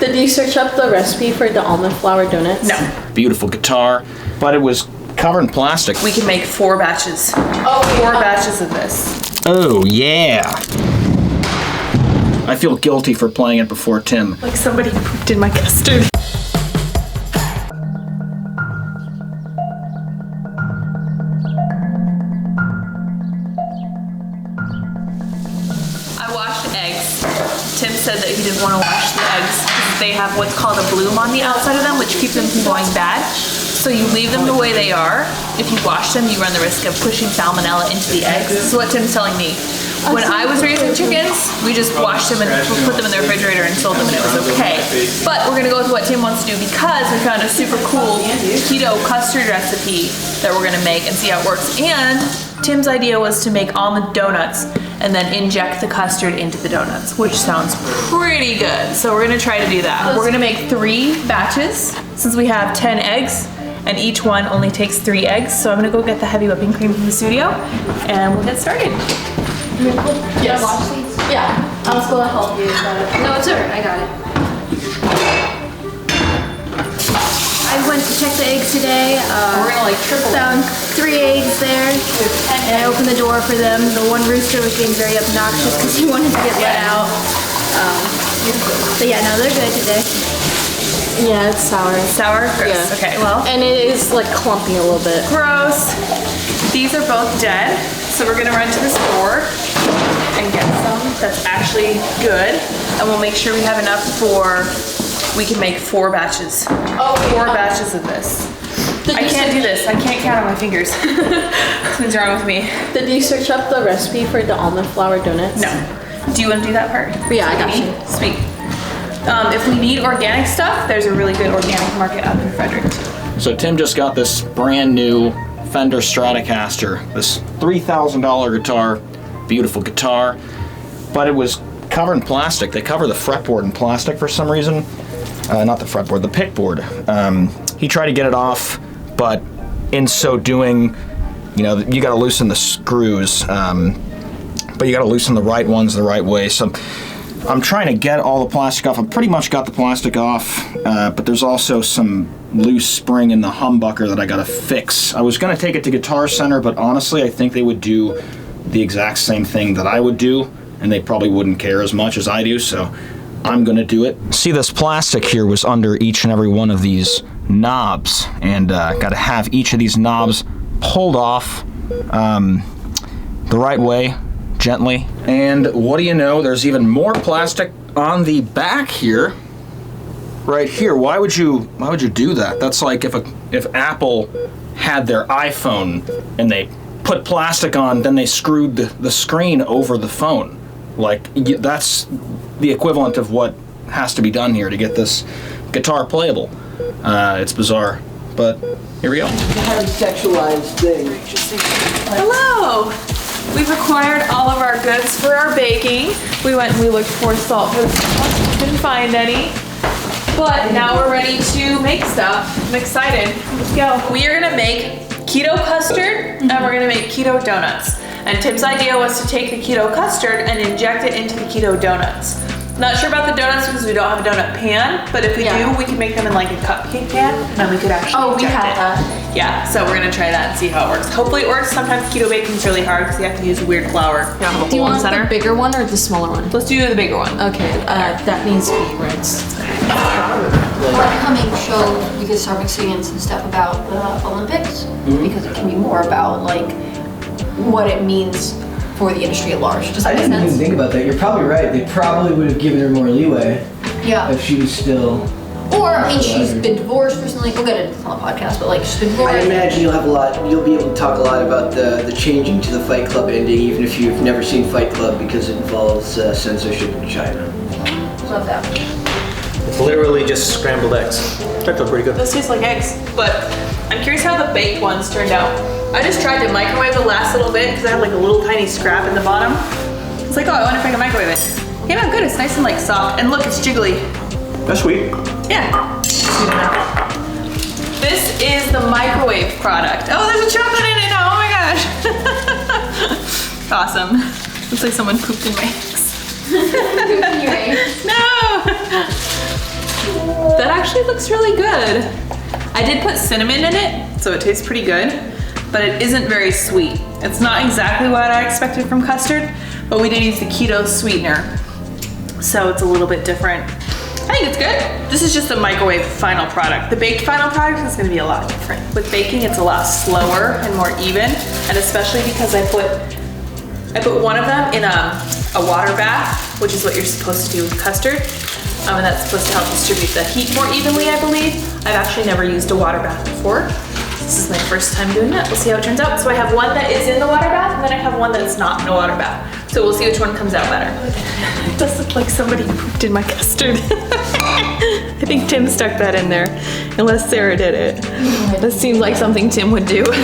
Did you search up the recipe for the almond flour donuts? No. Beautiful guitar, but it was covered in plastic. We can make 4 batches. Oh, 4 batches of this. Oh, yeah. I feel guilty for playing it before Tim. Like somebody pooped in my custard. I washed eggs. Tim said that he didn't want to wash the eggs because they have what's called a bloom on the outside of them, which keeps them from going bad. So you leave them the way they are. If you wash them, you run the risk of pushing salmonella into the eggs. This is what Tim's telling me. When I was raising chickens, we just washed them and put them in the refrigerator and sold them, and it was okay. But we're gonna go with what Tim wants to do because we found a super cool keto custard recipe that we're gonna make and see how it works. And Tim's idea was to make almond donuts and then inject the custard into the donuts, which sounds pretty good. So we're gonna try to do that. We're gonna make 3 batches since we have 10 eggs. And each one only takes 3 eggs. So I'm gonna go get the heavy whipping cream from the studio and we'll get started. Yes. Wash these? Yeah. I was gonna help you. No, it's alright. I got it. I went to check the eggs today. We're gonna like triple Found 3 eggs there. And I opened the door for them. The one rooster was being very obnoxious because he wanted to get let out. But yeah, no, they're good today. Yeah, it's sour. Sour? Gross. Yeah. Okay, well. And it is like clumpy a little bit. Gross. These are both dead. So we're gonna run to the store and get some that's actually good. And we'll make sure we have enough we can make 4 batches. Oh, 4 batches of this. I can't do this. I can't count on my fingers. Something's wrong with me. Did you search up the recipe for the almond flour donuts? No. Do you want to do that part? Yeah, I got you. Sweet. If we need organic stuff, there's a really good organic market up in Frederick too. So Tim just got this brand new Fender Stratocaster, this $3,000 guitar, beautiful guitar, but it was covered in plastic. They cover the fretboard in plastic for some reason. Not the fretboard, the pickboard. He tried to get it off, but in so doing, you know, you gotta loosen the screws, but you gotta loosen the right ones the right way. So I'm trying to get all the plastic off. I pretty much got the plastic off, but there's also some loose spring in the humbucker that I gotta fix. I was gonna take it to Guitar Center, but honestly, I think they would do the exact same thing that I would do, and they probably wouldn't care as much as I do, so I'm gonna do it. See, this plastic here was under each and every one of these knobs, and gotta have each of these knobs pulled off the right way, gently. And what do you know, there's even more plastic on the back here, right here. Why would you do that? That's like if Apple had their iPhone and they put plastic on, then they screwed the screen over the phone. Like, that's the equivalent of what has to be done here to get this guitar playable. It's bizarre, but here we go. Highly sexualized thing. Hello! We've acquired all of our goods for our baking. We went and we looked for salt for the sauce, couldn't find any. But now we're ready to make stuff. I'm excited. Let's go. We are gonna make keto custard and we're gonna make keto donuts. And Tim's idea was to take the keto custard and inject it into the keto donuts. Not sure about the donuts because we don't have a donut pan, but if we do, we can make them in like a cupcake pan and then we could actually we have that. Yeah, so we're gonna try that and see how it works. Hopefully it works. Sometimes keto baking's really hard because you have to use weird flour. Do you want the bigger one or the smaller one? Let's do the bigger one. Okay, that needs to be rinsed. Upcoming show, you could start mixing in some stuff about the Olympics because it can be more about like what it means for the industry at large. Does that I make didn't even sense? think about that. You're probably right. They probably would have given her more leeway Yeah. if she was still. Or I mean, she's been divorced recently. We'll get into this on the podcast, but like she's been divorced. I imagine you'll have a lot. You'll be able to talk a lot about the changing to the Fight Club ending, even if you've never seen Fight Club, because it involves censorship in China. Love that. It's literally just scrambled eggs. That felt pretty good. Those taste like eggs, but I'm curious how the baked ones turned out. I just tried to microwave the last little bit because I had like a little tiny scrap in the bottom. It's like, oh, I wonder if I can microwave it. Came out good. It's nice and like soft, and look, it's jiggly. That's sweet. Yeah. Sweet enough. This is the microwave product. Oh, there's a chocolate in it. Oh my gosh. Awesome. Looks like someone pooped in my eggs. Pooped in your eggs? No. actually looks really good. I did put cinnamon in it, so it tastes pretty good, but it isn't very sweet. It's not exactly what I expected from custard, but we did use the keto sweetener, so it's a little bit different. I think it's good. This is just a microwave final product. The baked final product is gonna be a lot different. With baking, it's a lot slower and more even, and especially because I put one of them in a water bath, which is what you're supposed to do with custard, and that's supposed to help distribute the heat more evenly, I believe. I've actually never used a water bath before. This is my first time doing that. We'll see how it turns out. So I have one that is in the water bath, and then I have one that's not in a water bath. So we'll see which one comes out better. It does look like somebody pooped in my custard. I think Tim stuck that in there, unless Sarah did it. This seems like something Tim would do. Okay,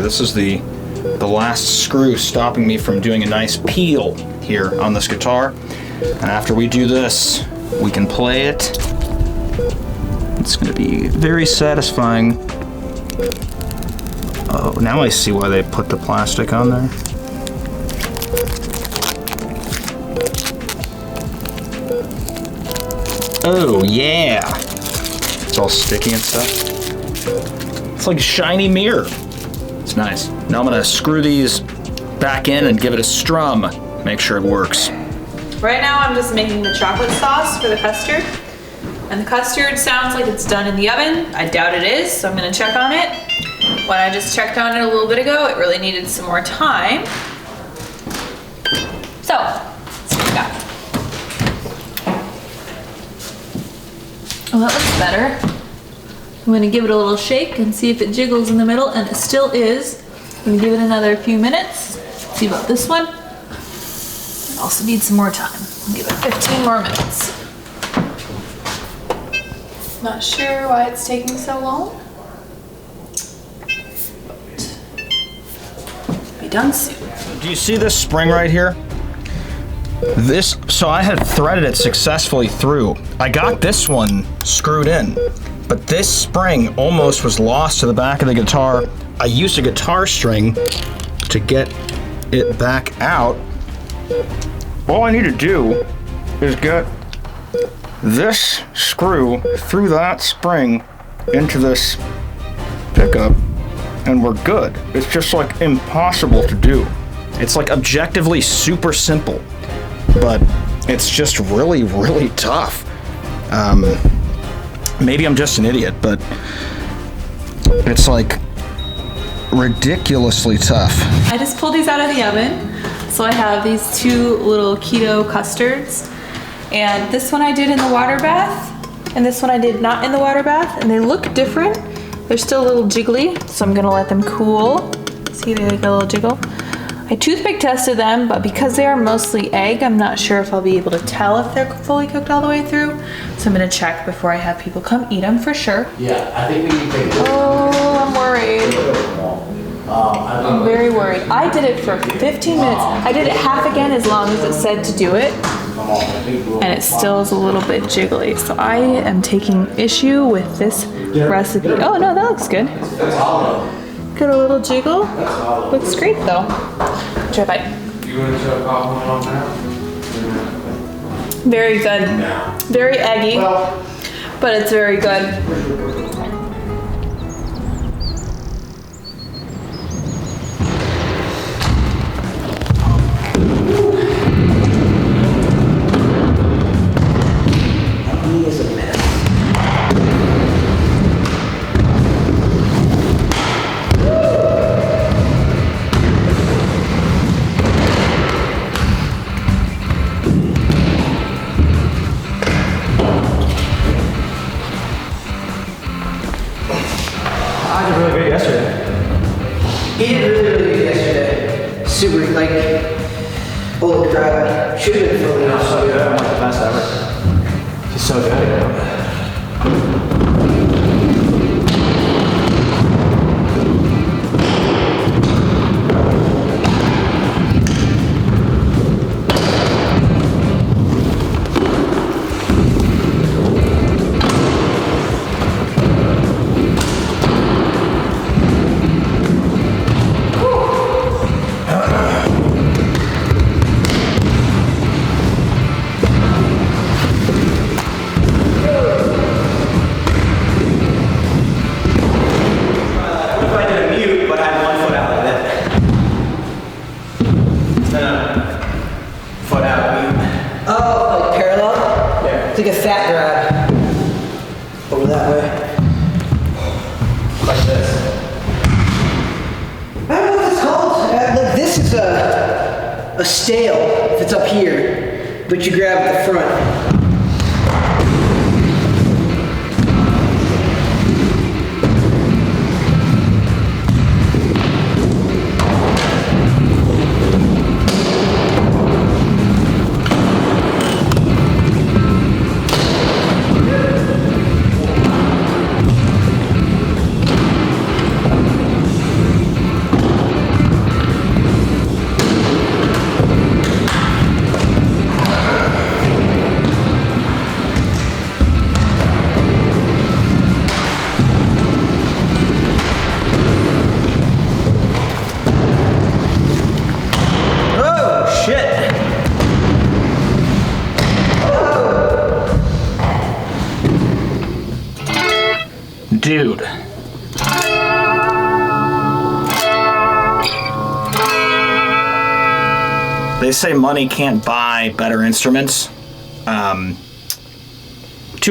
this is the last screw stopping me from doing a nice peel here on this guitar. And after we do this, we can play it. It's going to be very satisfying. Oh, now I see why they put the plastic on there. Oh, yeah. It's all sticky and stuff. It's like a shiny mirror. It's nice. Now I'm going to screw these back in and give it a strum. Make sure it works. Right now I'm just making the chocolate sauce for the custard. And the custard sounds like it's done in the oven. I doubt it is, so I'm gonna check on it. When I just checked on it a little bit ago, it really needed some more time. So, let's see what we got. Oh, that looks better. I'm gonna give it a little shake and see if it jiggles in the middle, and it still is. I'm gonna give it another few minutes. See about this one. Also need some more time. I'll give it 15 more minutes. Not sure why it's taking so long. But be done soon. Do you see this spring right here? So I had threaded it successfully through. I got this one screwed in, but this spring almost was lost to the back of the guitar. I used a guitar string to get it back out. All I need to do is get this screw through that spring into this pickup and we're good. It's just like impossible to do. It's like objectively super simple, but it's just really, really tough. Maybe I'm just an idiot, but it's like ridiculously tough. I just pulled these out of the oven. So I have these two little keto custards. And this one I did in the water bath, and this one I did not in the water bath, and they look different. They're still a little jiggly, so I'm gonna let them cool. See, they got a little jiggle. I toothpick tested them, but because they are mostly egg, I'm not sure if I'll be able to tell if they're fully cooked all the way through. So I'm gonna check before I have people come eat them for sure. Yeah, I think we need to take Oh, I'm worried. I'm very worried. I did it for 15 minutes. I did it half again as long as it said to do it. And it still is a little bit jiggly. So I am taking issue with this recipe. Oh no, that looks good. Got a little jiggle. Looks great though. Try a bite. Very good. Very eggy, but it's very good. Super, like, old crowd. Should have been filming out. So good, I'm like the best ever. She's so good. It's like a fat grab. Over that way. Like this. I don't know what it's called. Like this is a stale if it's up here, but you grab at the front. Dude. They say money can't buy better instruments. To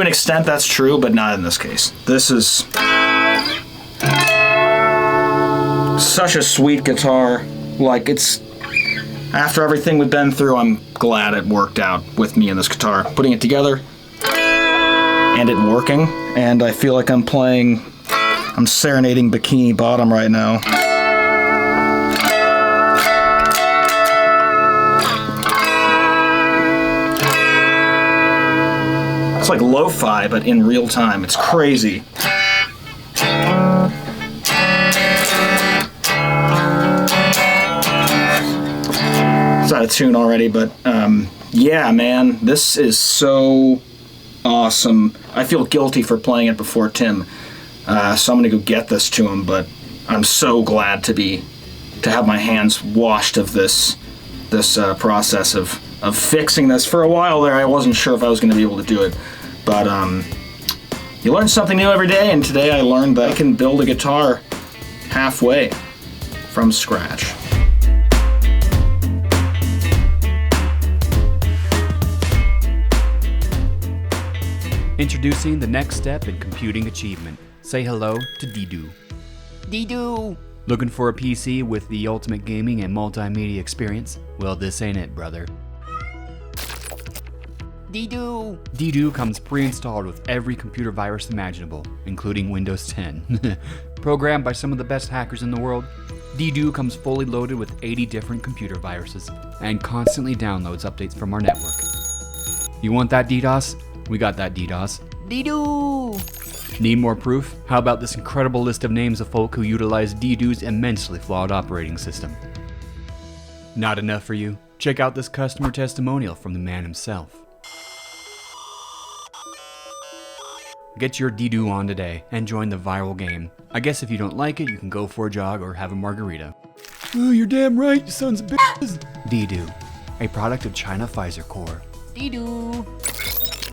an extent that's true, but not in this case. This is such a sweet guitar. Like, it's, after everything we've been through, I'm glad it worked out with me and this guitar. Putting it together and it working, and I feel like I'm serenading Bikini Bottom right now. It's like lo-fi, but in real time. It's crazy. It's out of tune already, but yeah, man, this is so awesome. I feel guilty for playing it before Tim, so I'm gonna go get this to him, but I'm so glad to have my hands washed of this process of fixing this. For a while there, I wasn't sure if I was gonna be able to do it, but you learn something new every day, and today I learned that I can build a guitar halfway from scratch. Introducing the next step in computing achievement. Say hello to Didu. Didu! Looking for a PC with the ultimate gaming and multimedia experience? Well, this ain't it, brother. Didu! Didu comes pre-installed with every computer virus imaginable, including Windows 10. Programmed by some of the best hackers in the world, Didu comes fully loaded with 80 different computer viruses and constantly downloads updates from our network. You want that DDoS? We got that DDoS. Didu! Need more proof? How about this incredible list of names of folk who utilize Didu's immensely flawed operating system? Not enough for you? Check out this customer testimonial from the man himself. Get your Didu on today and join the viral game. I guess if you don't like it, you can go for a jog or have a margarita. Oh, you're damn right, you sons of bitches! Didu, a product of China Pfizer Corps. Didu!